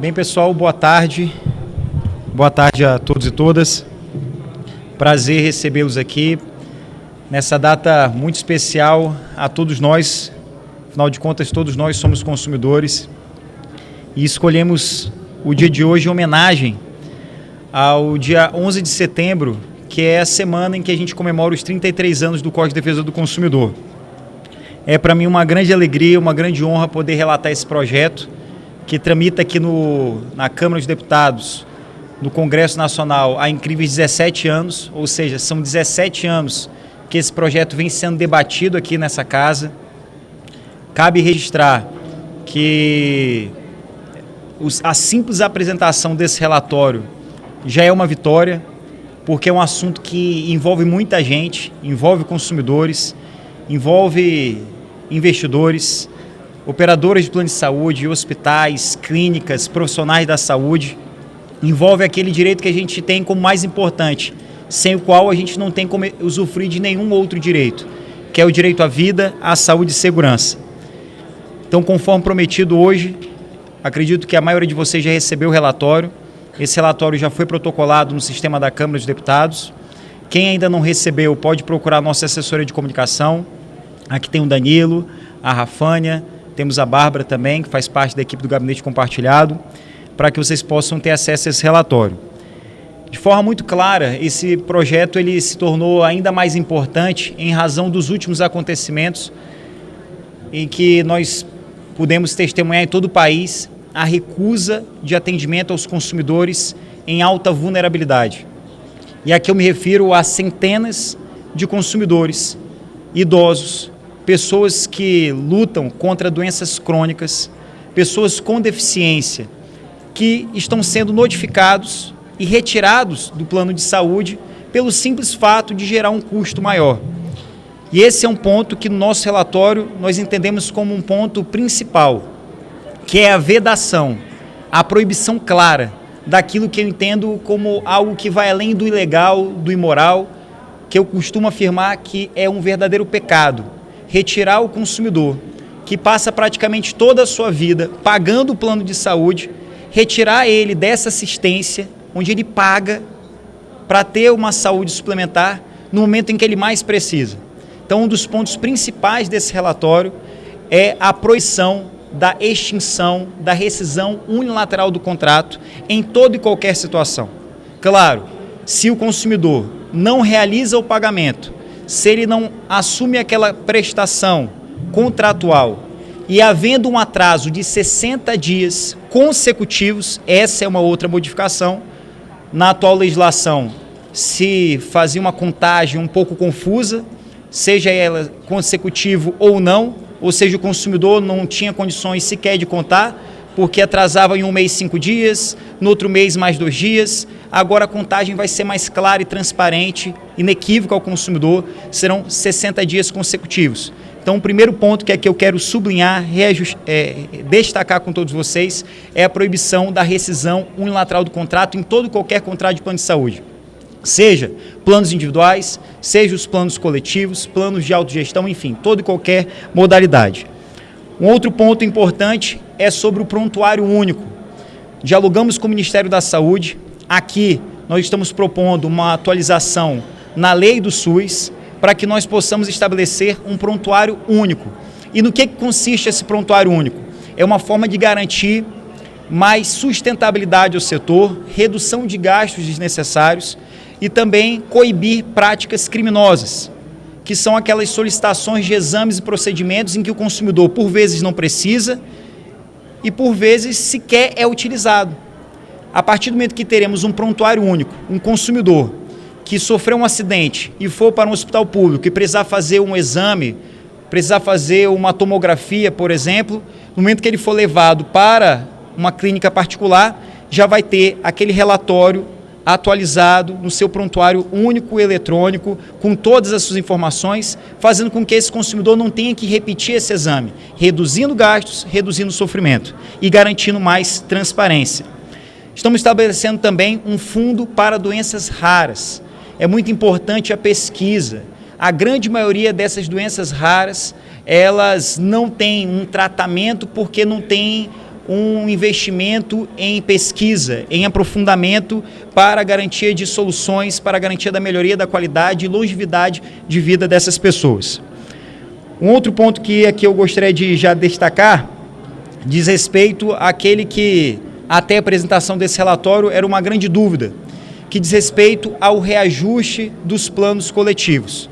Bem, pessoal, boa tarde. Boa tarde a todos e todas. Prazer recebê-los aqui nessa data muito especial a todos nós. Afinal de contas, todos nós somos consumidores e escolhemos o dia de hoje em homenagem ao dia 11 de setembro, que é a semana em que a gente comemora os 33 anos do Código de Defesa do Consumidor. É para mim uma grande alegria, uma grande honra poder relatar esse projeto que tramita aqui na Câmara dos Deputados, no Congresso Nacional, há incríveis 17 anos, ou seja, são 17 anos que esse projeto vem sendo debatido aqui nessa casa. Cabe registrar que a simples apresentação desse relatório já é uma vitória, porque é um assunto que envolve muita gente, envolve consumidores, envolve investidores, operadoras de plano de saúde, hospitais, clínicas, profissionais da saúde. Envolve aquele direito que a gente tem como mais importante, sem o qual a gente não tem como usufruir de nenhum outro direito, que é o direito à vida, à saúde e segurança. Então, conforme prometido hoje, acredito que a maioria de vocês já recebeu o relatório. Esse relatório já foi protocolado no sistema da Câmara dos Deputados. Quem ainda não recebeu pode procurar a nossa assessoria de comunicação. Aqui tem o Danilo, a Rafânia, temos a Bárbara também, que faz parte da equipe do Gabinete Compartilhado, para que vocês possam ter acesso a esse relatório. De forma muito clara, esse projeto ele se tornou ainda mais importante em razão dos últimos acontecimentos em que nós pudemos testemunhar em todo o país a recusa de atendimento aos consumidores em alta vulnerabilidade. E aqui eu me refiro a centenas de consumidores, idosos, pessoas que lutam contra doenças crônicas, pessoas com deficiência, que estão sendo notificados e retirados do plano de saúde pelo simples fato de gerar um custo maior. E esse é um ponto que no nosso relatório nós entendemos como um ponto principal, que é a vedação, a proibição clara daquilo que eu entendo como algo que vai além do ilegal, do imoral, que eu costumo afirmar que é um verdadeiro pecado. Retirar o consumidor, que passa praticamente toda a sua vida pagando o plano de saúde, retirar ele dessa assistência, onde ele paga para ter uma saúde suplementar no momento em que ele mais precisa. Então, um dos pontos principais desse relatório é a proibição da extinção, da rescisão unilateral do contrato em toda e qualquer situação. Claro, se o consumidor não realiza o pagamento, se ele não assume aquela prestação contratual e havendo um atraso de 60 dias consecutivos, essa é uma outra modificação. Na atual legislação se fazia uma contagem um pouco confusa, seja ela consecutivo ou não, ou seja, o consumidor não tinha condições sequer de contar, porque atrasava em um mês 5 dias, no outro mês mais 2 dias. Agora a contagem vai ser mais clara e transparente, inequívoca ao consumidor, serão 60 dias consecutivos. Então, o primeiro ponto que eu quero sublinhar, destacar com todos vocês, é a proibição da rescisão unilateral do contrato em todo e qualquer contrato de plano de saúde. Seja planos individuais, seja os planos coletivos, planos de autogestão, enfim, toda e qualquer modalidade. Um outro ponto importante é sobre o prontuário único. Dialogamos com o Ministério da Saúde. Aqui nós estamos propondo uma atualização na lei do SUS para que nós possamos estabelecer um prontuário único. E no que consiste esse prontuário único? É uma forma de garantir mais sustentabilidade ao setor, redução de gastos desnecessários e também coibir práticas criminosas, que são aquelas solicitações de exames e procedimentos em que o consumidor por vezes não precisa e por vezes sequer é utilizado. A partir do momento que teremos um prontuário único, um consumidor que sofreu um acidente e for para um hospital público e precisar fazer um exame, precisar fazer uma tomografia, por exemplo, no momento que ele for levado para uma clínica particular, já vai ter aquele relatório atualizado no seu prontuário único eletrônico, com todas as suas informações, fazendo com que esse consumidor não tenha que repetir esse exame, reduzindo gastos, reduzindo sofrimento e garantindo mais transparência. Estamos estabelecendo também um fundo para doenças raras. É muito importante a pesquisa. A grande maioria dessas doenças raras, elas não têm um tratamento porque não tem um investimento em pesquisa, em aprofundamento para a garantia de soluções, para a garantia da melhoria da qualidade e longevidade de vida dessas pessoas. Um outro ponto que aqui eu gostaria de já destacar diz respeito àquele que, até a apresentação desse relatório, era uma grande dúvida, que diz respeito ao reajuste dos planos coletivos.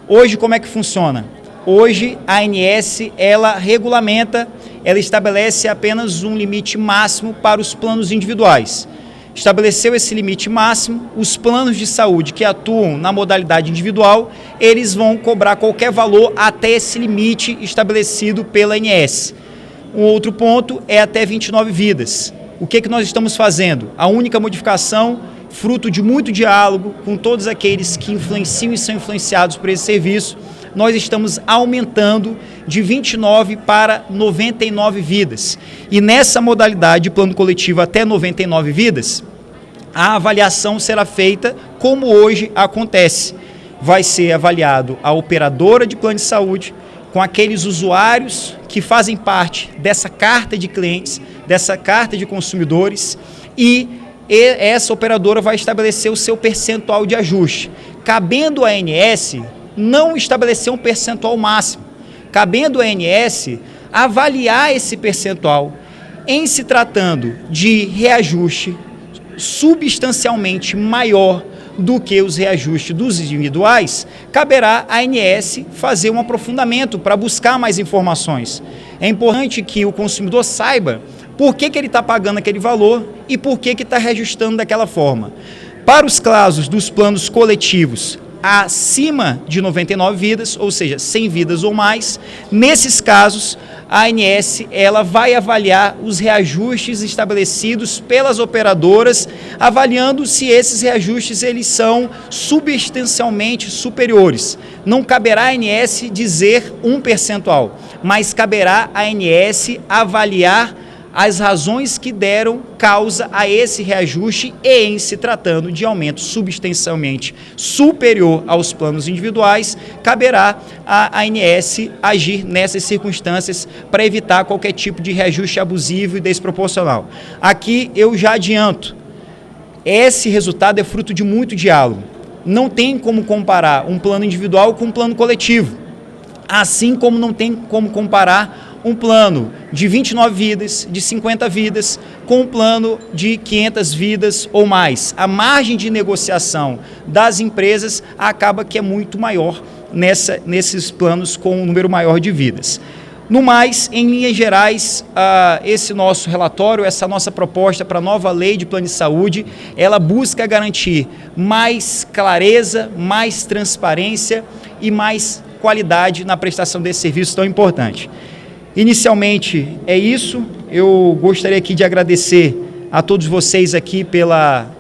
Hoje, como é que funciona? Hoje, a ANS, ela regulamenta, ela estabelece apenas um limite máximo para os planos individuais. Estabeleceu esse limite máximo, os planos de saúde que atuam na modalidade individual, eles vão cobrar qualquer valor até esse limite estabelecido pela ANS. Um outro ponto é até 29 vidas. O que nós estamos fazendo? A única modificação, fruto de muito diálogo com todos aqueles que influenciam e são influenciados por esse serviço, nós estamos aumentando de 29 para 99 vidas. E nessa modalidade de plano coletivo até 99 vidas, a avaliação será feita como hoje acontece. Vai ser avaliado a operadora de plano de saúde com aqueles usuários que fazem parte dessa carta de clientes, dessa carta de consumidores, e essa operadora vai estabelecer o seu percentual de ajuste. Cabendo à ANS não estabelecer um percentual máximo, cabendo à ANS avaliar esse percentual. Em se tratando de reajuste substancialmente maior do que os reajustes dos individuais, caberá à ANS fazer um aprofundamento para buscar mais informações. É importante que o consumidor saiba por que ele está pagando aquele valor e por que está reajustando daquela forma. Para os casos dos planos coletivos acima de 99 vidas, ou seja, 100 vidas ou mais, nesses casos, a ANS ela vai avaliar os reajustes estabelecidos pelas operadoras, avaliando se esses reajustes eles são substancialmente superiores. Não caberá à ANS dizer um percentual, mas caberá à ANS avaliar as razões que deram causa a esse reajuste e, em se tratando de aumento substancialmente superior aos planos individuais, caberá à ANS agir nessas circunstâncias para evitar qualquer tipo de reajuste abusivo e desproporcional. Aqui eu já adianto, esse resultado é fruto de muito diálogo. Não tem como comparar um plano individual com um plano coletivo, assim como não tem como comparar um plano de 29 vidas, de 50 vidas, com um plano de 500 vidas ou mais. A margem de negociação das empresas acaba que é muito maior nesses planos com um número maior de vidas. No mais, em linhas gerais, esse nosso relatório, essa nossa proposta para a nova lei de plano de saúde, ela busca garantir mais clareza, mais transparência e mais qualidade na prestação desse serviço tão importante. Inicialmente é isso, eu gostaria aqui de agradecer a todos vocês aqui pela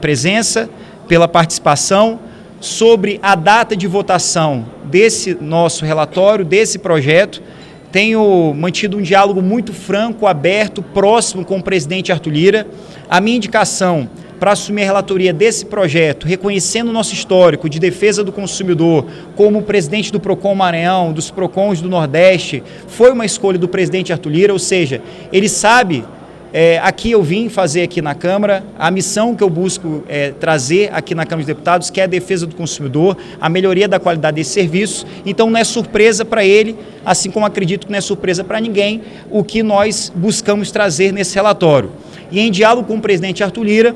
presença, pela participação. Sobre a data de votação desse nosso relatório, desse projeto, tenho mantido um diálogo muito franco, aberto, próximo com o presidente Arthur Lira. A minha indicação para assumir a relatoria desse projeto, reconhecendo o nosso histórico de defesa do consumidor como presidente do PROCON Maranhão, dos PROCONs do Nordeste, foi uma escolha do presidente Arthur Lira, ou seja, ele sabe, aqui eu vim fazer aqui na Câmara, a missão que eu busco trazer aqui na Câmara dos Deputados, que é a defesa do consumidor, a melhoria da qualidade desse serviço, então não é surpresa para ele, assim como acredito que não é surpresa para ninguém, o que nós buscamos trazer nesse relatório. E em diálogo com o presidente Arthur Lira,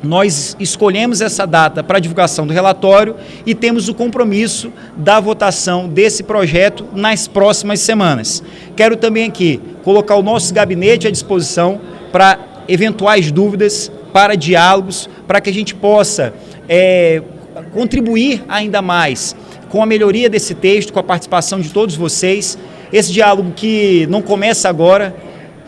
nós escolhemos essa data para a divulgação do relatório e temos o compromisso da votação desse projeto nas próximas semanas. Quero também aqui colocar o nosso gabinete à disposição para eventuais dúvidas, para diálogos, para que a gente possa contribuir ainda mais com a melhoria desse texto, com a participação de todos vocês. Esse diálogo que não começa agora,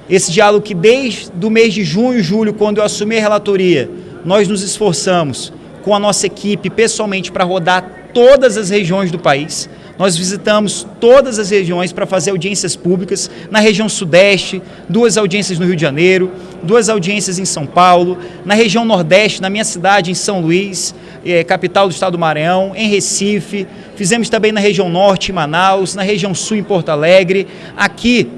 esse diálogo que desde o mês de junho e julho, quando eu assumi a relatoria, nós nos esforçamos com a nossa equipe pessoalmente para rodar todas as regiões do país. Nós visitamos todas as regiões para fazer audiências públicas, na região Sudeste, 2 audiências no Rio de Janeiro, 2 audiências em São Paulo, na região Nordeste, na minha cidade, em São Luís, capital do estado do Maranhão, em Recife, fizemos também na região Norte, em Manaus, na região Sul, em Porto Alegre, aqui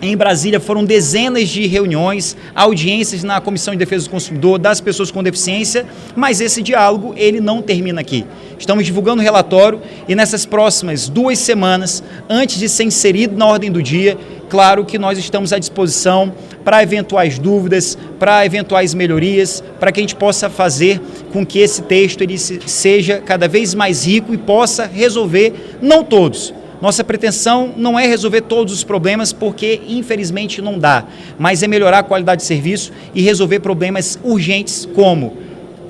Em Brasília foram dezenas de reuniões, audiências na Comissão de Defesa do Consumidor, das pessoas com deficiência, mas esse diálogo ele não termina aqui. Estamos divulgando o relatório e nessas próximas 2 semanas, antes de ser inserido na ordem do dia, claro que nós estamos à disposição para eventuais dúvidas, para eventuais melhorias, para que a gente possa fazer com que esse texto ele seja cada vez mais rico e possa resolver, não todos. Nossa pretensão não é resolver todos os problemas, porque infelizmente não dá, mas é melhorar a qualidade de serviço e resolver problemas urgentes como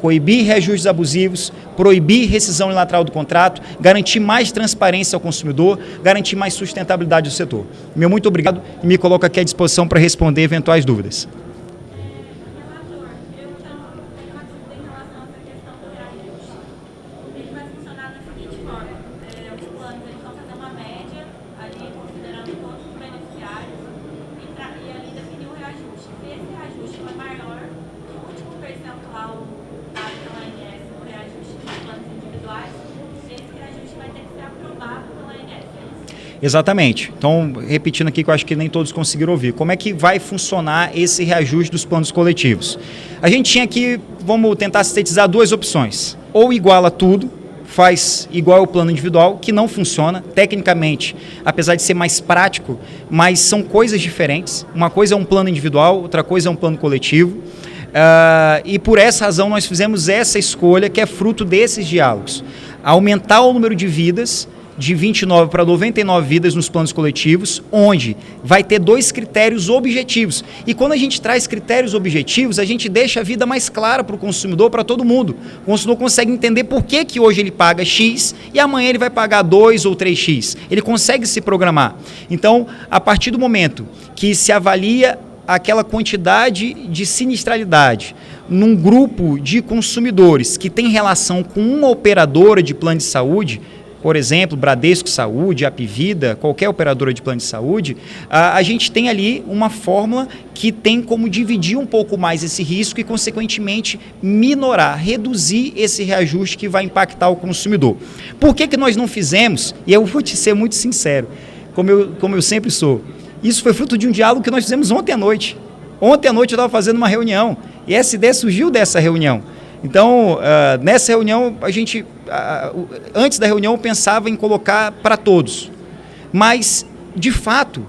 coibir reajustes abusivos, proibir rescisão unilateral do contrato, garantir mais transparência ao consumidor, garantir mais sustentabilidade do setor. Meu muito obrigado e me coloco aqui à disposição para responder eventuais dúvidas. Exatamente. Então, repetindo aqui que eu acho que nem todos conseguiram ouvir. Como é que vai funcionar esse reajuste dos planos coletivos? A gente tinha aqui, vamos tentar sintetizar 2 opções. Ou iguala tudo, faz igual ao plano individual, que não funciona tecnicamente, apesar de ser mais prático, mas são coisas diferentes. Uma coisa é um plano individual, outra coisa é um plano coletivo. E por essa razão nós fizemos essa escolha, que é fruto desses diálogos. Aumentar o número de vidas, de 29 para 99 vidas nos planos coletivos, onde vai ter 2 critérios objetivos. E quando a gente traz critérios objetivos, a gente deixa a vida mais clara para o consumidor, para todo mundo. O consumidor consegue entender por que hoje ele paga X e amanhã ele vai pagar 2 ou 3X. Ele consegue se programar. Então, a partir do momento que se avalia aquela quantidade de sinistralidade num grupo de consumidores que tem relação com uma operadora de plano de saúde, por exemplo, Bradesco Saúde, Apivida, qualquer operadora de plano de saúde, a gente tem ali uma fórmula que tem como dividir um pouco mais esse risco e, consequentemente, minorar, reduzir esse reajuste que vai impactar o consumidor. Por que nós não fizemos? E eu vou te ser muito sincero, como eu sempre sou. Isso foi fruto de um diálogo que nós fizemos ontem à noite. Ontem à noite eu estava fazendo uma reunião e essa ideia surgiu dessa reunião. Então, nessa reunião, a gente, antes da reunião, eu pensava em colocar para todos. Mas, de fato,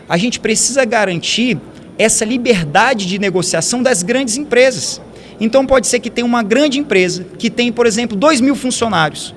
a gente precisa garantir essa liberdade de negociação das grandes empresas. Então, pode ser que tenha uma grande empresa que tem, por exemplo, 2.000 funcionários.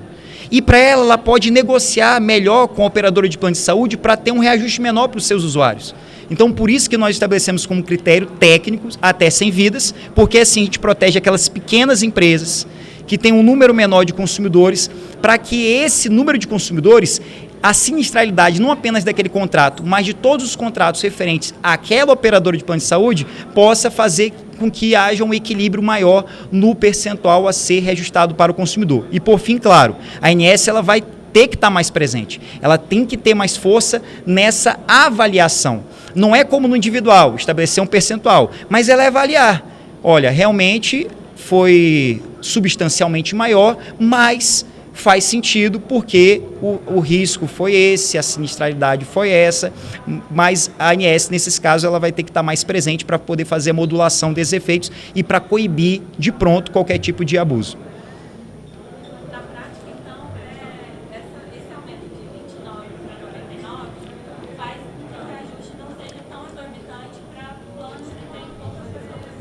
E para ela pode negociar melhor com a operadora de plano de saúde para ter um reajuste menor para os seus usuários. Então, por isso que nós estabelecemos como critério técnico até 100 vidas, porque assim a gente protege aquelas pequenas empresas que têm um número menor de consumidores, para que esse número de consumidores, a sinistralidade não apenas daquele contrato, mas de todos os contratos referentes àquela operadora de plano de saúde, possa fazer com que haja um equilíbrio maior no percentual a ser reajustado para o consumidor. E por fim, claro, a ANS ela vai ter que estar mais presente, ela tem que ter mais força nessa avaliação. Não é como no individual, estabelecer um percentual, mas ela é avaliar. Olha, realmente foi substancialmente maior, mas faz sentido porque o risco foi esse, a sinistralidade foi essa, mas a ANS, nesses casos, ela vai ter que estar mais presente para poder fazer a modulação desses efeitos e para coibir de pronto qualquer tipo de abuso.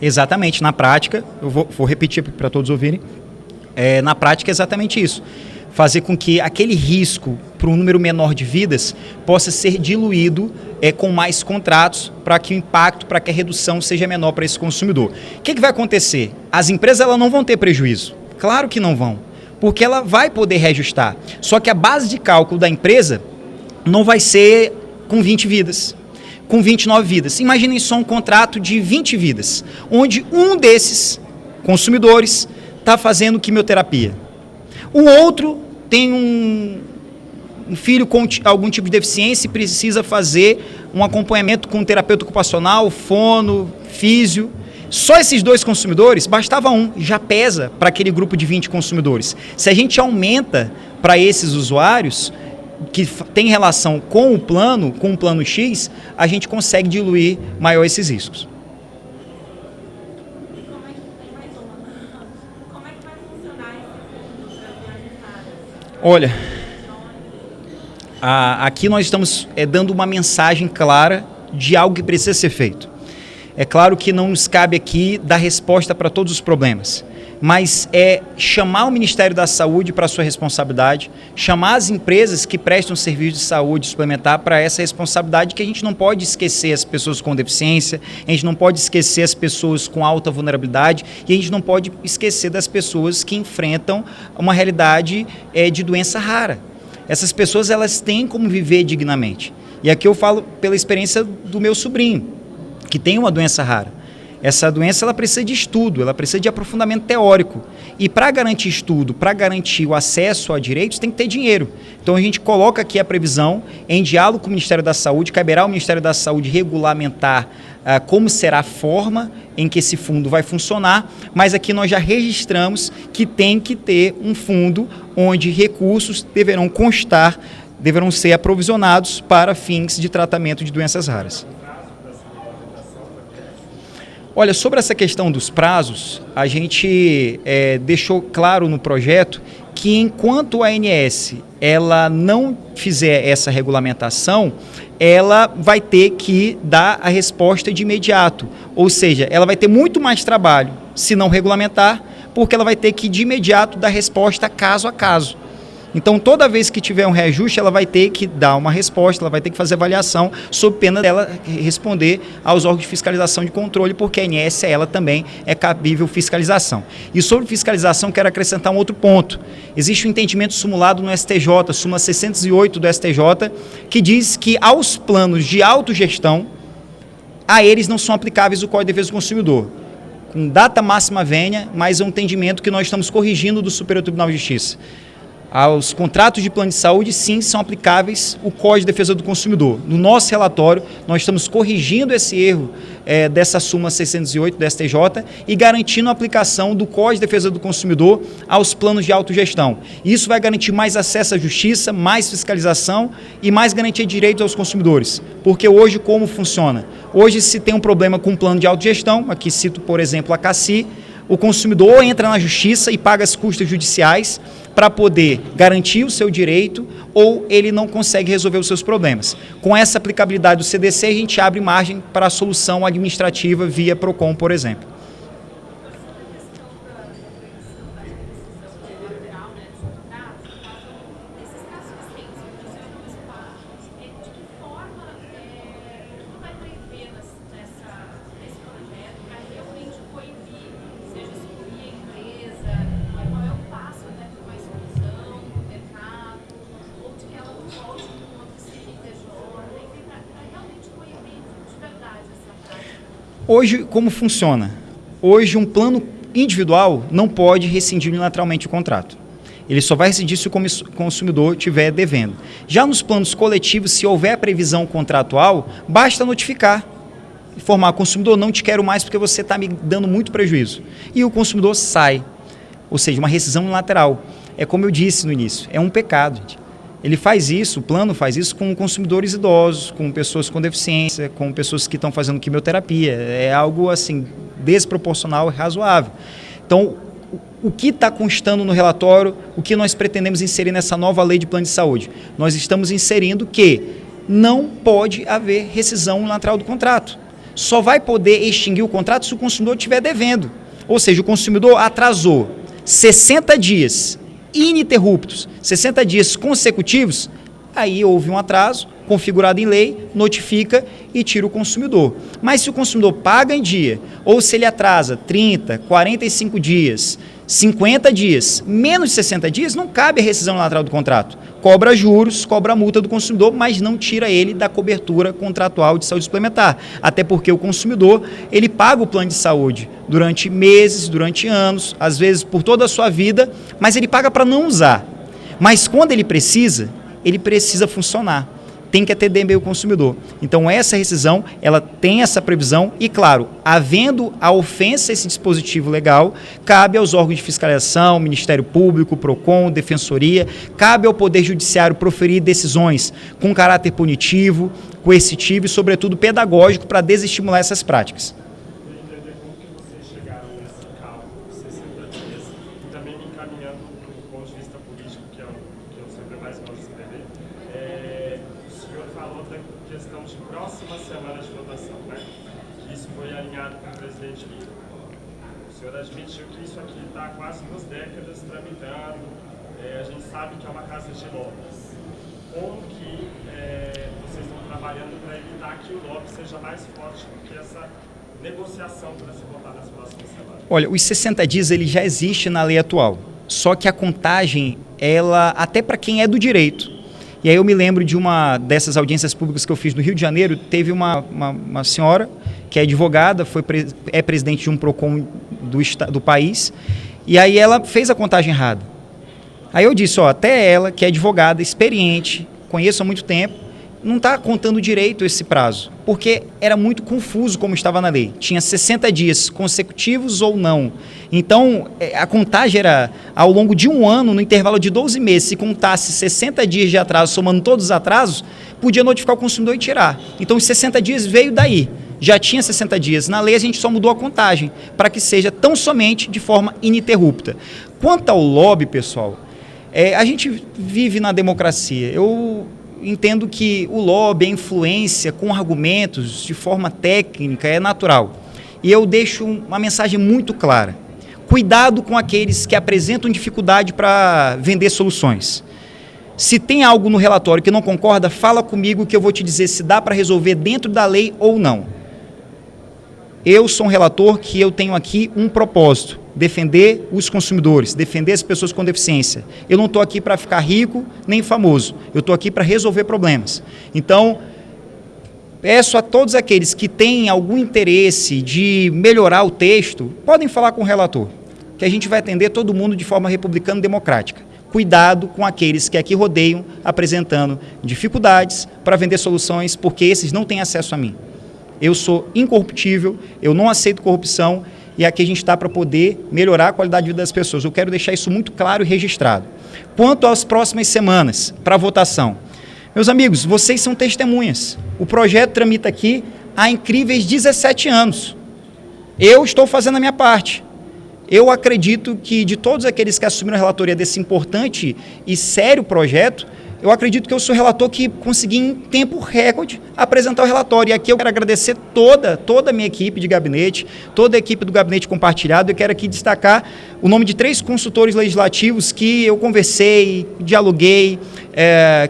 Exatamente, na prática, eu vou repetir para todos ouvirem, na prática é exatamente isso, fazer com que aquele risco para um número menor de vidas possa ser diluído com mais contratos para que o impacto, para que a redução seja menor para esse consumidor. O que vai acontecer? As empresas elas não vão ter prejuízo, claro que não vão, porque ela vai poder reajustar, só que a base de cálculo da empresa não vai ser com 20 vidas, com 29 vidas. Imaginem só um contrato de 20 vidas, onde um desses consumidores está fazendo quimioterapia. O outro tem um filho com algum tipo de deficiência e precisa fazer um acompanhamento com um terapeuta ocupacional, fono, físio. Só esses 2 consumidores, bastava um, já pesa para aquele grupo de 20 consumidores. Se a gente aumenta para esses usuários, que tem relação com o plano X, a gente consegue diluir maior esses riscos. Como é que vai funcionar esse fundo para viagens raras? Olha, aqui nós estamos dando uma mensagem clara de algo que precisa ser feito. É claro que não nos cabe aqui dar resposta para todos os problemas, mas é chamar o Ministério da Saúde para a sua responsabilidade, chamar as empresas que prestam serviço de saúde suplementar para essa responsabilidade, que a gente não pode esquecer as pessoas com deficiência, a gente não pode esquecer as pessoas com alta vulnerabilidade e a gente não pode esquecer das pessoas que enfrentam uma realidade de doença rara. Essas pessoas, elas têm como viver dignamente. E aqui eu falo pela experiência do meu sobrinho, que tem uma doença rara. Essa doença, ela precisa de estudo, ela precisa de aprofundamento teórico. E para garantir estudo, para garantir o acesso a direitos, tem que ter dinheiro. Então a gente coloca aqui a previsão, em diálogo com o Ministério da Saúde, caberá ao Ministério da Saúde regulamentar como será a forma em que esse fundo vai funcionar, mas aqui nós já registramos que tem que ter um fundo onde recursos deverão ser aprovisionados para fins de tratamento de doenças raras. Olha, sobre essa questão dos prazos, a gente deixou claro no projeto que enquanto a ANS ela não fizer essa regulamentação, ela vai ter que dar a resposta de imediato. Ou seja, ela vai ter muito mais trabalho se não regulamentar, porque ela vai ter que de imediato dar resposta caso a caso. Então, toda vez que tiver um reajuste, ela vai ter que dar uma resposta, ela vai ter que fazer avaliação, sob pena dela responder aos órgãos de fiscalização e de controle, porque a ANS, ela também é cabível fiscalização. E sobre fiscalização, quero acrescentar um outro ponto. Existe um entendimento simulado no STJ, súmula 608 do STJ, que diz que aos planos de autogestão, a eles não são aplicáveis o Código de Defesa do Consumidor. Com data máxima venha, mas é um entendimento que nós estamos corrigindo do Superior Tribunal de Justiça. Aos contratos de plano de saúde, sim, são aplicáveis o Código de Defesa do Consumidor. No nosso relatório, nós estamos corrigindo esse erro dessa súmula 608 do STJ e garantindo a aplicação do Código de Defesa do Consumidor aos planos de autogestão. Isso vai garantir mais acesso à justiça, mais fiscalização e mais garantia de direitos aos consumidores. Porque hoje, como funciona? Hoje, se tem um problema com o plano de autogestão, aqui cito, por exemplo, a CACI, o consumidor entra na justiça e paga as custas judiciais para poder garantir o seu direito ou ele não consegue resolver os seus problemas. Com essa aplicabilidade do CDC, a gente abre margem para a solução administrativa via PROCON, por exemplo. Hoje, como funciona? Hoje, um plano individual não pode rescindir unilateralmente o contrato. Ele só vai rescindir se o consumidor estiver devendo. Já nos planos coletivos, se houver previsão contratual, basta notificar, informar o consumidor, não te quero mais porque você está me dando muito prejuízo. E o consumidor sai, ou seja, uma rescisão unilateral. É como eu disse no início, é um pecado, gente. Ele faz isso, o plano faz isso com consumidores idosos, com pessoas com deficiência, com pessoas que estão fazendo quimioterapia. É algo assim desproporcional e razoável. Então, o que está constando no relatório, o que nós pretendemos inserir nessa nova lei de plano de saúde? Nós estamos inserindo que não pode haver rescisão unilateral do contrato. Só vai poder extinguir o contrato se o consumidor estiver devendo. Ou seja, o consumidor atrasou 60 dias ininterruptos, 60 dias consecutivos, aí houve um atraso, configurado em lei, notifica e tira o consumidor. Mas se o consumidor paga em dia, ou se ele atrasa 30, 45 dias, 50 dias, menos de 60 dias, não cabe a rescisão unilateral do contrato. Cobra juros, cobra multa do consumidor, mas não tira ele da cobertura contratual de saúde suplementar. Até porque o consumidor, ele paga o plano de saúde durante meses, durante anos, às vezes por toda a sua vida, mas ele paga para não usar. Mas quando ele precisa funcionar. tem que atender bem o consumidor. Então essa rescisão, ela tem essa previsão e, claro, havendo a ofensa a esse dispositivo legal, cabe aos órgãos de fiscalização, Ministério Público, PROCON, Defensoria, cabe ao Poder Judiciário proferir decisões com caráter punitivo, coercitivo e, sobretudo, pedagógico para desestimular essas práticas. Próximas semanas de votação, né? Que isso foi alinhado com o presidente Lula. O senhor admitiu que isso aqui está há quase 2 décadas tramitando, a gente sabe que é uma casa de lobbies. Como que vocês estão trabalhando para evitar que o lobby seja mais forte do que essa negociação para se votar nas próximas semanas? Olha, os 60 dias ele já existe na lei atual, só que a contagem, ela até para quem é do direito. E aí eu me lembro de uma dessas audiências públicas que eu fiz no Rio de Janeiro, teve uma senhora que é advogada, é presidente de um PROCON do país, e aí ela fez a contagem errada. Aí eu disse, até ela, que é advogada, experiente, conheço há muito tempo, não está contando direito esse prazo, porque era muito confuso como estava na lei. Tinha 60 dias consecutivos ou não. Então, a contagem era ao longo de um ano, no intervalo de 12 meses, se contasse 60 dias de atraso, somando todos os atrasos, podia notificar o consumidor e tirar. Então, os 60 dias veio daí. Já tinha 60 dias. Na lei, a gente só mudou a contagem, para que seja tão somente de forma ininterrupta. Quanto ao lobby, pessoal, a gente vive na democracia. Eu entendo que o lobby, a influência com argumentos de forma técnica é natural. E eu deixo uma mensagem muito clara. Cuidado com aqueles que apresentam dificuldade para vender soluções. Se tem algo no relatório que não concorda, fala comigo que eu vou te dizer se dá para resolver dentro da lei ou não. Eu sou um relator que eu tenho aqui um propósito, defender os consumidores, defender as pessoas com deficiência. Eu não estou aqui para ficar rico nem famoso, eu estou aqui para resolver problemas. Então, peço a todos aqueles que têm algum interesse de melhorar o texto, podem falar com o relator, que a gente vai atender todo mundo de forma republicana e democrática. Cuidado com aqueles que aqui rodeiam apresentando dificuldades para vender soluções, porque esses não têm acesso a mim. Eu sou incorruptível, eu não aceito corrupção e aqui a gente está para poder melhorar a qualidade de vida das pessoas. Eu quero deixar isso muito claro e registrado. Quanto às próximas semanas para votação, meus amigos, vocês são testemunhas. O projeto tramita aqui há incríveis 17 anos. Eu estou fazendo a minha parte. Eu acredito que de todos aqueles que assumiram a relatoria desse importante e sério projeto, eu acredito que eu sou o relator que consegui, em tempo recorde, apresentar o relatório. E aqui eu quero agradecer toda a minha equipe de gabinete, toda a equipe do gabinete compartilhado. Eu quero aqui destacar o nome de 3 consultores legislativos que eu conversei, dialoguei,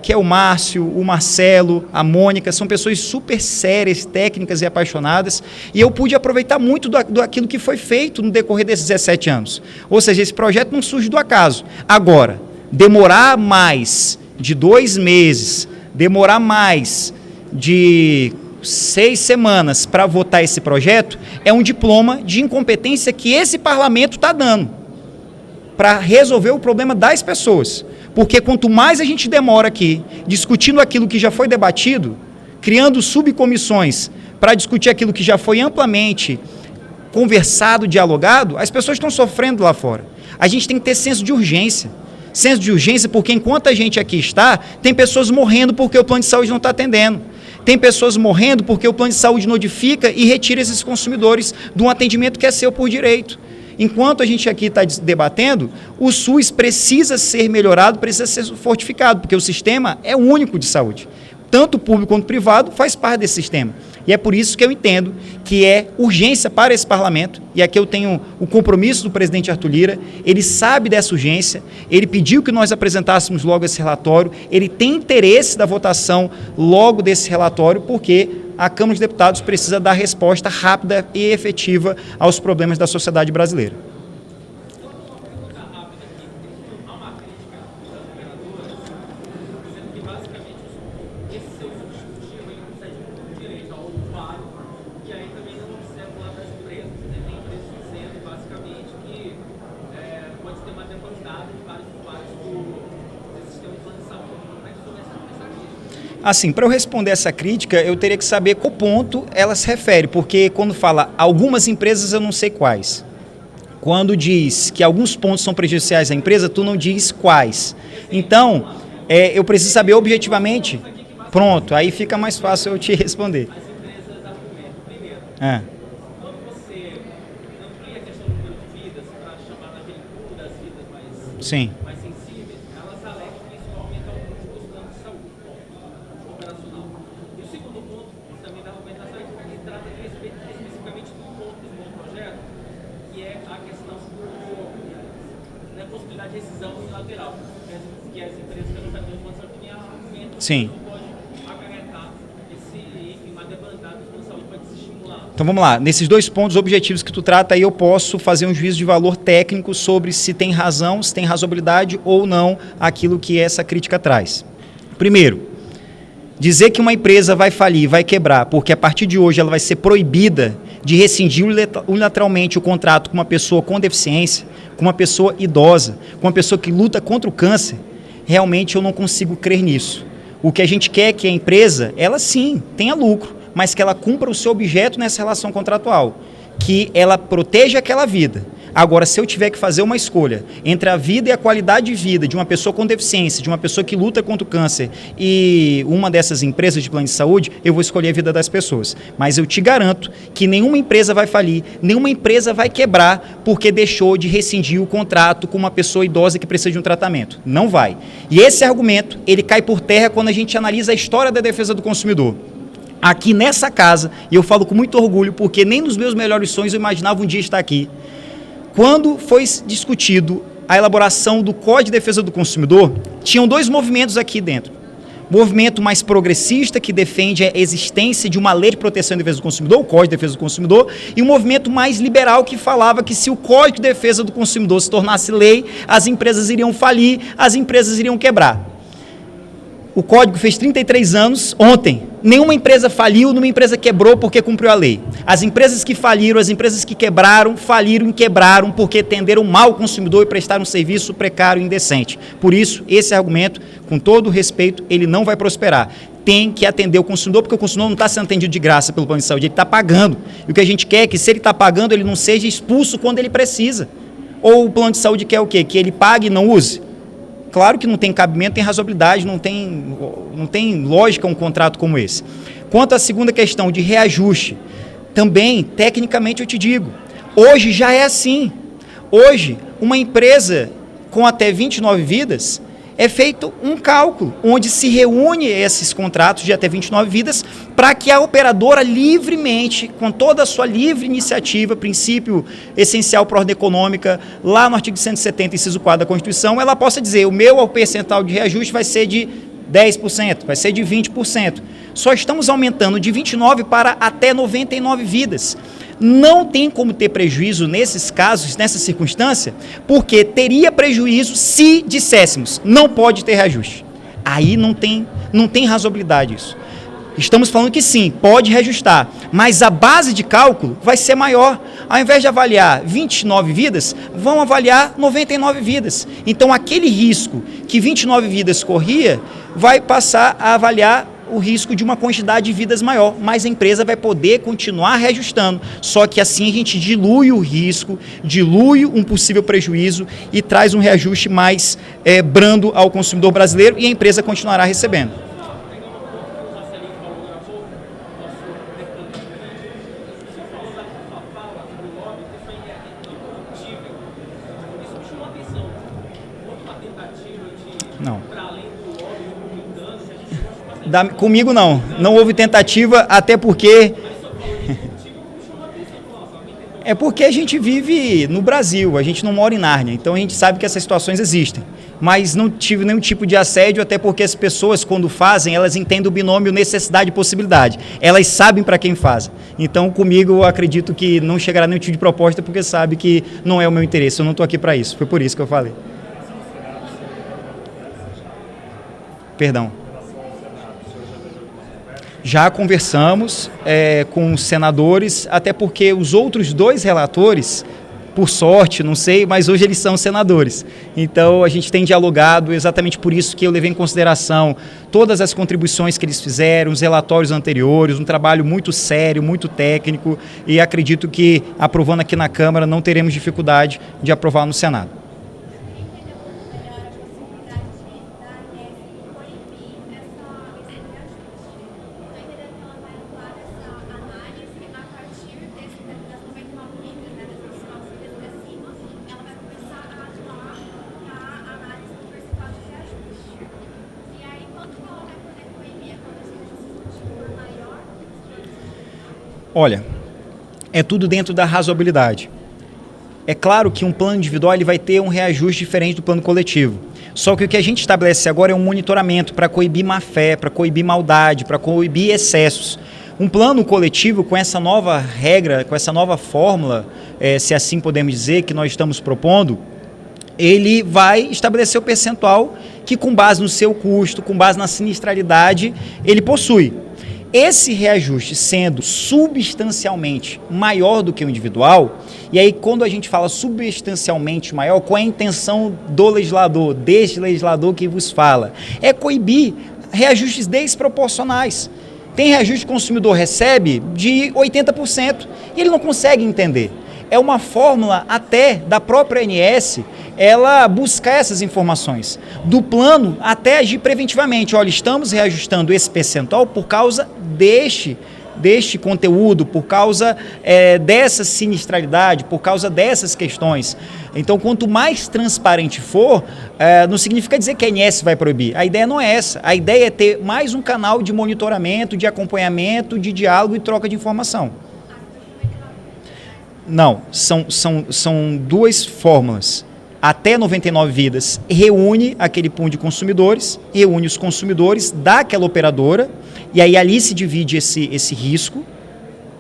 que é o Márcio, o Marcelo, a Mônica. São pessoas super sérias, técnicas e apaixonadas. E eu pude aproveitar muito daquilo que foi feito no decorrer desses 17 anos. Ou seja, esse projeto não surge do acaso. Agora, demorar mais de 2 meses, demorar mais de 6 semanas para votar esse projeto, é um diploma de incompetência que esse parlamento está dando para resolver o problema das pessoas. Porque quanto mais a gente demora aqui discutindo aquilo que já foi debatido, criando subcomissões para discutir aquilo que já foi amplamente conversado, dialogado, as pessoas estão sofrendo lá fora. A gente tem que ter senso de urgência. Senso de urgência porque enquanto a gente aqui está, tem pessoas morrendo porque o plano de saúde não está atendendo. Tem pessoas morrendo porque o plano de saúde notifica e retira esses consumidores de um atendimento que é seu por direito. Enquanto a gente aqui está debatendo, o SUS precisa ser melhorado, precisa ser fortificado, porque o sistema é único de saúde. Tanto público quanto privado faz parte desse sistema. E é por isso que eu entendo que é urgência para esse parlamento, e aqui eu tenho o compromisso do presidente Arthur Lira, ele sabe dessa urgência, ele pediu que nós apresentássemos logo esse relatório, ele tem interesse da votação logo desse relatório, porque a Câmara dos Deputados precisa dar resposta rápida e efetiva aos problemas da sociedade brasileira. Assim, para eu responder essa crítica, eu teria que saber qual ponto ela se refere, porque quando fala algumas empresas, eu não sei quais. Quando diz que alguns pontos são prejudiciais à empresa, tu não diz quais. Então, eu preciso saber objetivamente. Pronto, aí fica mais fácil eu te responder. Ah. Sim. mais sensíveis, elas alegam que isso aumenta o custo dos planos de saúde, ponto operacional. E o segundo ponto, também da argumentação, ele trata especificamente do ponto do meu projeto, que é a questão da possibilidade de rescisão unilateral, que as empresas que não sabem de condição que argumentam Sim. que pode acarretar uma demanda dos planos de saúde para desestimular. Então vamos lá, nesses dois pontos objetivos que tu trata, aí eu posso fazer um juízo de valor técnico sobre se tem razão, se tem razoabilidade ou não aquilo que essa crítica traz. Primeiro, dizer que uma empresa vai falir, vai quebrar, porque a partir de hoje ela vai ser proibida de rescindir unilateralmente o contrato com uma pessoa com deficiência, com uma pessoa idosa, com uma pessoa que luta contra o câncer, realmente eu não consigo crer nisso. O que a gente quer é que a empresa, ela sim, tenha lucro, mas que ela cumpra o seu objeto nessa relação contratual, que ela proteja aquela vida. Agora, se eu tiver que fazer uma escolha entre a vida e a qualidade de vida de uma pessoa com deficiência, de uma pessoa que luta contra o câncer e uma dessas empresas de plano de saúde, eu vou escolher a vida das pessoas. Mas eu te garanto que nenhuma empresa vai falir, nenhuma empresa vai quebrar porque deixou de rescindir o contrato com uma pessoa idosa que precisa de um tratamento. Não vai. E esse argumento, ele cai por terra quando a gente analisa a história da defesa do consumidor. Aqui nessa casa, e eu falo com muito orgulho, porque nem nos meus melhores sonhos eu imaginava um dia estar aqui. Quando foi discutido a elaboração do Código de Defesa do Consumidor, tinham dois movimentos aqui dentro. Movimento mais progressista, que defende a existência de uma lei de proteção e defesa do consumidor, o Código de Defesa do Consumidor, e um movimento mais liberal que falava que se o Código de Defesa do Consumidor se tornasse lei, as empresas iriam falir, as empresas iriam quebrar. O código fez 33 anos ontem. Nenhuma empresa faliu, nenhuma empresa quebrou porque cumpriu a lei. As empresas que faliram, as empresas que quebraram, faliram e quebraram porque atenderam mal o consumidor e prestaram um serviço precário e indecente. Por isso, esse argumento, com todo o respeito, ele não vai prosperar. Tem que atender o consumidor, porque o consumidor não está sendo atendido de graça pelo plano de saúde, ele está pagando. E o que a gente quer é que, se ele está pagando, ele não seja expulso quando ele precisa. Ou o plano de saúde quer o quê? Que ele pague e não use? Claro que não tem cabimento, tem razoabilidade, não tem lógica um contrato como esse. Quanto à segunda questão de reajuste, também, tecnicamente eu te digo, hoje já é assim. Hoje, uma empresa com até 29 vidas, é feito um cálculo, onde se reúne esses contratos de até 29 vidas, para que a operadora livremente, com toda a sua livre iniciativa, princípio essencial para a ordem econômica, lá no artigo 170, inciso 4 da Constituição, ela possa dizer, o meu percentual de reajuste vai ser de 10%, vai ser de 20%. Só estamos aumentando de 29 para até 99 vidas. Não tem como ter prejuízo nesses casos, nessa circunstância, porque teria prejuízo se disséssemos, não pode ter reajuste. Aí não tem razoabilidade isso. Estamos falando que sim, pode reajustar, mas a base de cálculo vai ser maior. Ao invés de avaliar 29 vidas, vão avaliar 99 vidas. Então, aquele risco que 29 vidas corria, vai passar a avaliar o risco de uma quantidade de vidas maior, mas a empresa vai poder continuar reajustando, só que assim a gente dilui o risco, dilui um possível prejuízo e traz um reajuste mais brando ao consumidor brasileiro e a empresa continuará recebendo. Não. Comigo não houve tentativa, até porque é porque a gente vive no Brasil, a gente não mora em Nárnia, então a gente sabe que essas situações existem, mas não tive nenhum tipo de assédio, até porque as pessoas quando fazem, elas entendem o binômio necessidade e possibilidade, elas sabem para quem fazem, então comigo eu acredito que não chegará nenhum tipo de proposta, porque sabe que não é o meu interesse, eu não estou aqui para isso, foi por isso que eu falei. Perdão. Já conversamos com os senadores, até porque os outros dois relatores por sorte, não sei, mas hoje eles são senadores. Então, a gente tem dialogado, exatamente por isso que eu levei em consideração todas as contribuições que eles fizeram, os relatórios anteriores, um trabalho muito sério, muito técnico, e acredito que, aprovando aqui na Câmara, não teremos dificuldade de aprovar no Senado. Olha, é tudo dentro da razoabilidade. É claro que um plano individual ele vai ter um reajuste diferente do plano coletivo. Só que o que a gente estabelece agora é um monitoramento para coibir má-fé, para coibir maldade, para coibir excessos. Um plano coletivo com essa nova regra, com essa nova fórmula, se assim podemos dizer, que nós estamos propondo, ele vai estabelecer o percentual que, com base no seu custo, com base na sinistralidade, ele possui. Esse reajuste sendo substancialmente maior do que o individual, e aí quando a gente fala substancialmente maior, qual é a intenção do legislador, deste legislador que vos fala? É coibir reajustes desproporcionais. Tem reajuste que o consumidor recebe de 80% e ele não consegue entender. É uma fórmula até da própria ANS ela buscar essas informações. Do plano até agir preventivamente. Olha, estamos reajustando esse percentual por causa deste conteúdo, por causa dessa sinistralidade, por causa dessas questões. Então, quanto mais transparente for, não significa dizer que a ANS vai proibir. A ideia não é essa. A ideia é ter mais um canal de monitoramento, de acompanhamento, de diálogo e troca de informação. Não, são duas fórmulas. Até 99 vidas reúne aquele pool de consumidores, reúne os consumidores daquela operadora, e aí ali se divide esse risco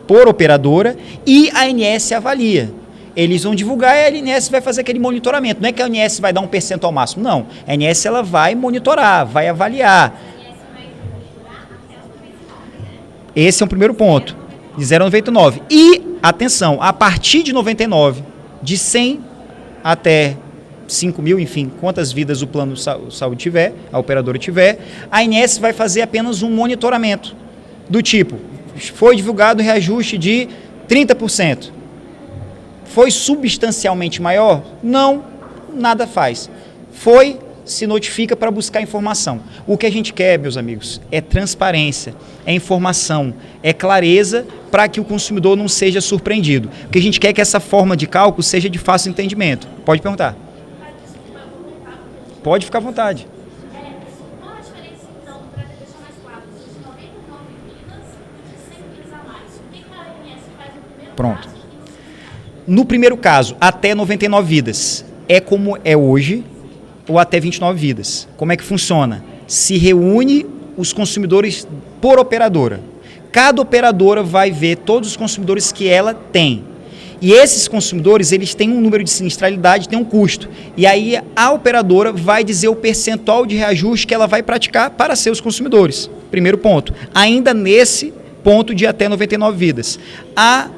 por operadora e a ANS avalia. Eles vão divulgar e a ANS vai fazer aquele monitoramento. Não é que a ANS vai dar um percentual máximo, não. A ANS ela vai monitorar, vai avaliar. Esse é o primeiro ponto, de 0 a 99. E, atenção, a partir de 99, de 100 até 5 mil, enfim, quantas vidas o plano de saúde tiver, a operadora tiver, a ANS vai fazer apenas um monitoramento do tipo, foi divulgado o reajuste de 30%. Foi substancialmente maior? Não, nada faz. Foi, se notifica para buscar informação. O que a gente quer, meus amigos, é transparência, é informação, é clareza para que o consumidor não seja surpreendido. O que a gente quer é que essa forma de cálculo seja de fácil entendimento. Pode perguntar. Pode ficar à vontade. Qual a diferença, então, para deixar mais claro, de 99 vidas e de 100 vidas a mais? O que a ANS faz no primeiro Pronto. caso? No primeiro caso, até 99 vidas, é como é hoje, ou até 29 vidas. Como é que funciona? Se reúne os consumidores por operadora. Cada operadora vai ver todos os consumidores que ela tem. E esses consumidores, eles têm um número de sinistralidade, têm um custo. E aí a operadora vai dizer o percentual de reajuste que ela vai praticar para seus consumidores. Primeiro ponto. Ainda nesse ponto de até 99 vidas. A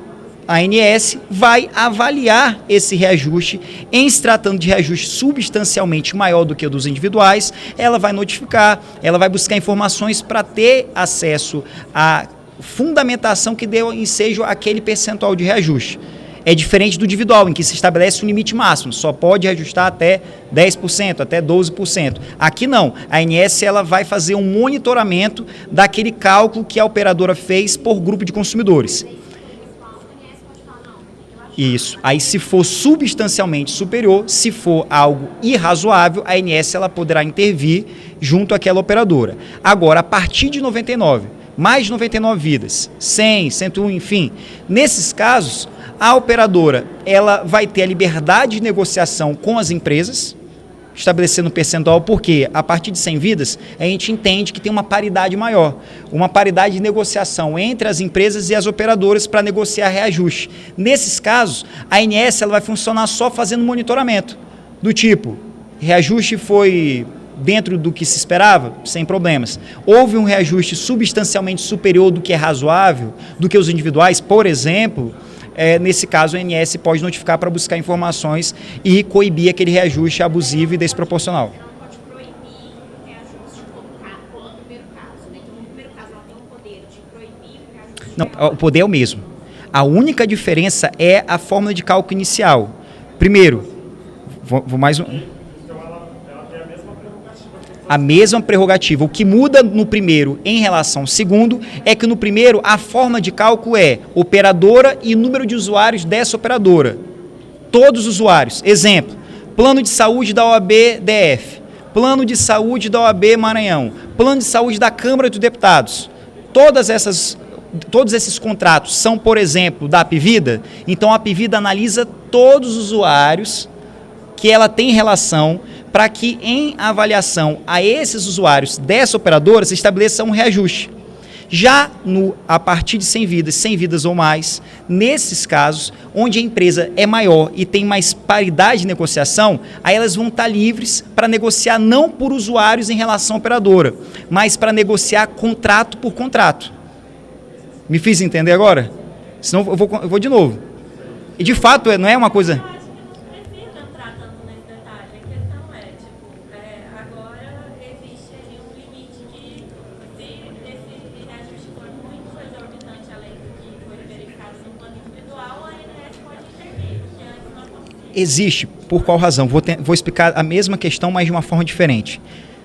ANS vai avaliar esse reajuste. Em se tratando de reajuste substancialmente maior do que o dos individuais, ela vai notificar, ela vai buscar informações para ter acesso à fundamentação que deu ensejo àquele percentual de reajuste. É diferente do individual, em que se estabelece um limite máximo, só pode reajustar até 10%, até 12%. Aqui não, a ANS ela vai fazer um monitoramento daquele cálculo que a operadora fez por grupo de consumidores. Isso. Aí se for substancialmente superior, se for algo irrazoável, a ANS ela poderá intervir junto àquela operadora. Agora, a partir de 99, mais de 99 vidas, 100, 101, enfim, nesses casos, a operadora ela vai ter a liberdade de negociação com as empresas, estabelecendo um percentual, porque a partir de 100 vidas, a gente entende que tem uma paridade maior, uma paridade de negociação entre as empresas e as operadoras para negociar reajuste. Nesses casos, a ANS ela vai funcionar só fazendo monitoramento, do tipo, reajuste foi dentro do que se esperava, sem problemas. Houve um reajuste substancialmente superior do que é razoável, do que os individuais, por exemplo, nesse caso, o INSS pode notificar para buscar informações e coibir aquele reajuste abusivo e desproporcional. Ela não pode proibir o reajuste no primeiro caso, né? Então, no primeiro caso, ela tem o poder de proibir o reajuste. Não, o poder é o mesmo. A única diferença é a fórmula de cálculo inicial. Primeiro, vou mais um. Então ela tem a mesma prerrogativa. A mesma prerrogativa. O que muda no primeiro em relação ao segundo é que no primeiro a forma de cálculo é operadora e número de usuários dessa operadora. Todos os usuários. Exemplo, plano de saúde da OAB DF, plano de saúde da OAB Maranhão, plano de saúde da Câmara dos Deputados. Todos esses contratos são, por exemplo, da Apvida. Então a Apvida analisa todos os usuários que ela tem relação para que em avaliação a esses usuários dessa operadora se estabeleça um reajuste. Já a partir de 100 vidas ou mais, nesses casos, onde a empresa é maior e tem mais paridade de negociação, aí elas vão estar livres para negociar não por usuários em relação à operadora, mas para negociar contrato por contrato. Me fiz entender agora? Senão eu vou de novo. E de fato, não é uma coisa... Eu acho que não precisa entrar tanto nesse detalhe. A questão agora existe ali um limite que, se esse reajuste for muito exorbitante além do que foi verificado no plano individual, a ANS pode intervir, porque antes não conseguia. Existe. Por qual razão? Vou explicar a mesma questão, mas de uma forma diferente.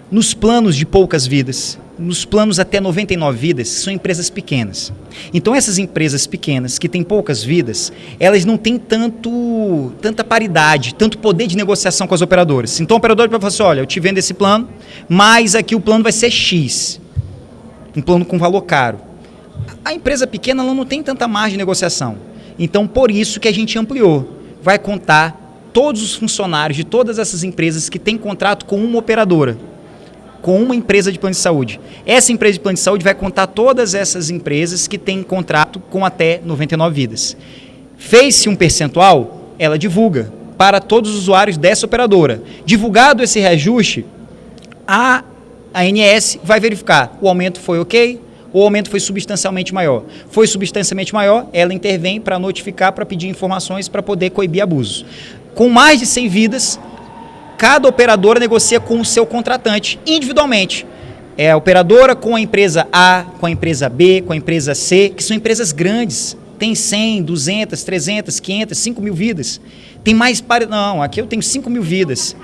Nos planos de poucas vidas, nos planos até 99 vidas, são empresas pequenas. Então essas empresas pequenas, que têm poucas vidas, elas não têm tanta paridade, tanto poder de negociação com as operadoras. Então o operador vai falar assim, olha, eu te vendo esse plano, mas aqui o plano vai ser X. Um plano com valor caro. A empresa pequena ela não tem tanta margem de negociação. Então por isso que a gente ampliou. Vai contar todos os funcionários de todas essas empresas que têm contrato com uma operadora, com uma empresa de plano de saúde. Essa empresa de plano de saúde vai contar todas essas empresas que têm contrato com até 99 vidas. Fez-se um percentual, ela divulga para todos os usuários dessa operadora. Divulgado esse reajuste, a ANS vai verificar o aumento foi ok, ou o aumento foi substancialmente maior. Foi substancialmente maior, ela intervém para notificar, para pedir informações, para poder coibir abusos. Com mais de 100 vidas, cada operadora negocia com o seu contratante, individualmente. É a operadora com a empresa A, com a empresa B, com a empresa C, que são empresas grandes. Tem 100, 200, 300, 500, 5 mil vidas. Tem mais... Não, aqui eu tenho 5 mil vidas.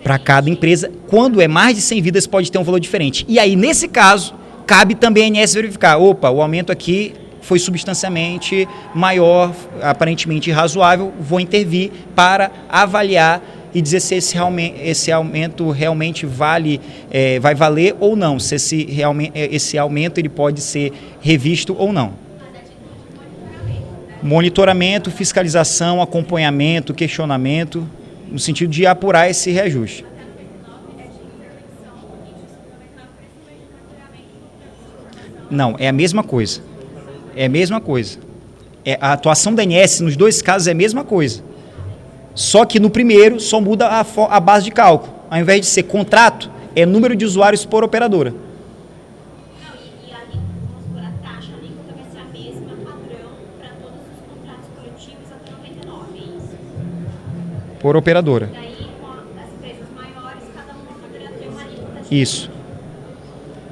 Para cada empresa, quando é mais de 100 vidas, pode ter um valor diferente. E aí, nesse caso, cabe também a ANS verificar. Opa, o aumento aqui foi substancialmente maior, aparentemente razoável, vou intervir para avaliar e dizer se esse aumento realmente vai valer ou não, se esse aumento ele pode ser revisto ou não. Monitoramento, fiscalização, acompanhamento, questionamento, no sentido de apurar esse reajuste. Não, é a mesma coisa. É a mesma coisa. A atuação da ANS nos dois casos é a mesma coisa. Só que no primeiro só muda a base de cálculo. Ao invés de ser contrato, é número de usuários por operadora. Não, e a taxa, a alíquota vai ser a mesma padrão para todos os contratos coletivos até 99, é isso? Por operadora. Daí, com as empresas maiores, cada uma poderia ter uma alíquota. Isso.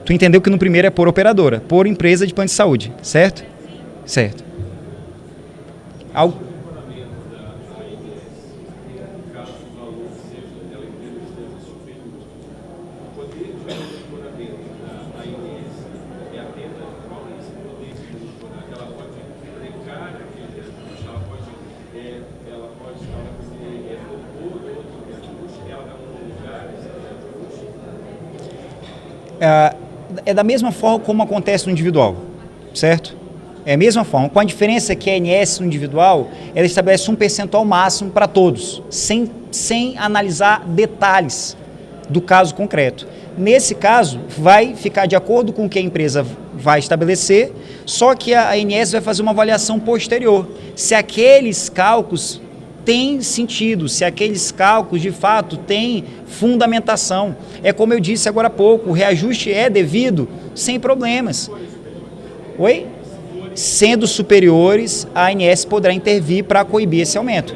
Tu entendeu que no primeiro é por operadora, por empresa de plano de saúde, certo? Certo. É da mesma forma como acontece no individual, certo? É a mesma forma, com a diferença que a ANS no individual, ela estabelece um percentual máximo para todos, sem analisar detalhes do caso concreto. Nesse caso, vai ficar de acordo com o que a empresa vai estabelecer, só que a ANS vai fazer uma avaliação posterior, se aqueles cálculos têm sentido, se aqueles cálculos de fato têm fundamentação. É como eu disse agora há pouco, o reajuste é devido sem problemas. Oi? sendo superiores, a ANS poderá intervir para coibir esse aumento.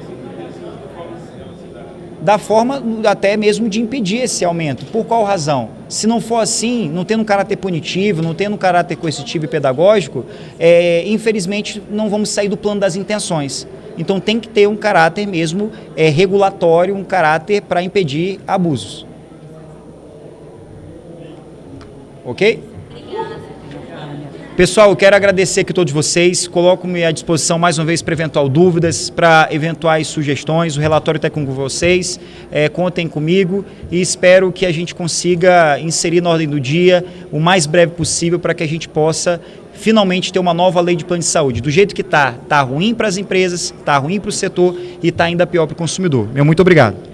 Da forma até mesmo de impedir esse aumento. Por qual razão? Se não for assim, não tendo um caráter punitivo, não tendo um caráter coercitivo e pedagógico, infelizmente não vamos sair do plano das intenções. Então tem que ter um caráter mesmo regulatório, um caráter para impedir abusos. Ok? Pessoal, eu quero agradecer aqui a todos vocês, coloco-me à disposição mais uma vez para eventual dúvidas, para eventuais sugestões, o relatório está com vocês, contem comigo e espero que a gente consiga inserir na ordem do dia o mais breve possível para que a gente possa finalmente ter uma nova lei de plano de saúde. Do jeito que está ruim para as empresas, está ruim para o setor e está ainda pior para o consumidor. Meu muito obrigado.